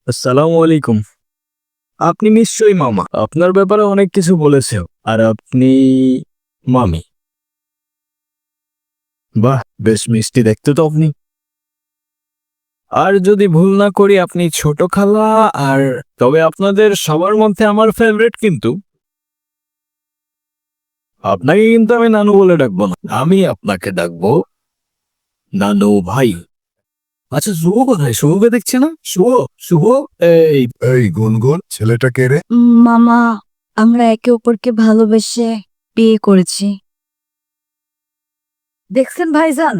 আসসালামু আলাইকুম। আপনি নিশ্চয়ই মামা। আপনার ব্যাপারে অনেক কিছু বলেছে। আর আপনি মামি। বাহ, বেশ মিষ্টি দেখতে তো আপনি। আর যদি ভুল না করি আপনি ছোট খালা। আর তবে আপনাদের সবার মধ্যে আমার ফেভারিট কিন্তু আপনাকে কিন্তু আমি নানু বলে ডাকবো না, আমি আপনাকে ডাকবো নানু ভাই। আচ্ছা, শুভ কোথায়? শুভকে দেখছে না? শুভ, শুভ, এই এই গুনগুন, ছেলেটা কে রে? মামা, আমরা একে অপরকে ভালোবেসে বিয়ে করেছি। দেখছেন ভাইজান,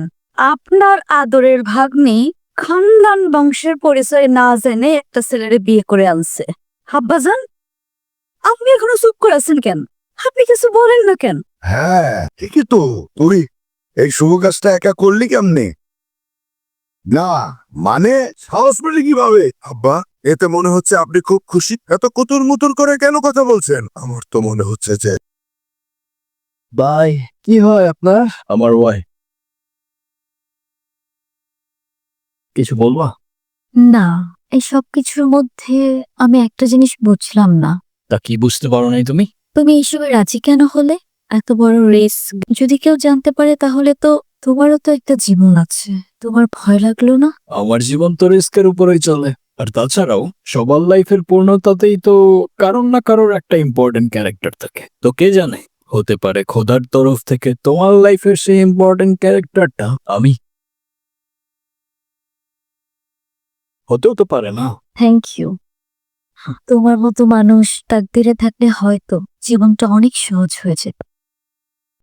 আপনার আদরের ভাগ্নি খানদান বংশের পরিচয় না জেনে একটা ছেলেরে বিয়ে করে আনছে। হাব্বাজান, আপনি এখনো চুপ করে আছেন কেন? আপনি কিছু বলেন না কেন? হ্যাঁ, ঠিকই তো। তুই এই শুভ কাজটা একা করলি কেমনে? না, মানে সাহস পেলি কিভাবে? আব্বা, এতে মনে হচ্ছে আপনি খুব খুশি। এত কুতুর মুতুর করে কেন কথা বলছেন? আমার তো মনে হচ্ছে যে ভাই, কি হয় আপনার? আমার ওয়াই। কিছু বলবা? না, এই সব কিছুর মধ্যে আমি একটা জিনিস বুঝলাম না। তা কি বুঝতে পারো নাই তুমি? তুমি এইসবে রাজি কেন হলে? এত বড় রিস্ক যদি কেউ জানতে পারে তাহলে তো তোমারও তো একটা জীবন আছে। তোমার ভয় লাগলো না? আমার জীবন তো রিস্কের উপরেই চলে। আর তাছাড়াও সবার লাইফের পূর্ণতাতেই তো কারোর না কারোর একটা ইম্পর্টেন্ট ক্যারেক্টার থাকে। তো কে জানে, হতে পারে খোদার তরফ থেকে তোমার লাইফের সেই ইম্পর্টেন্ট ক্যারেক্টারটা আমি। হতেও তো পারে না? Thank you. তোমার মতো মানুষ তাকদিরে থাকলে হয়তো জীবনটা অনেক সহজ হয়ে যেত।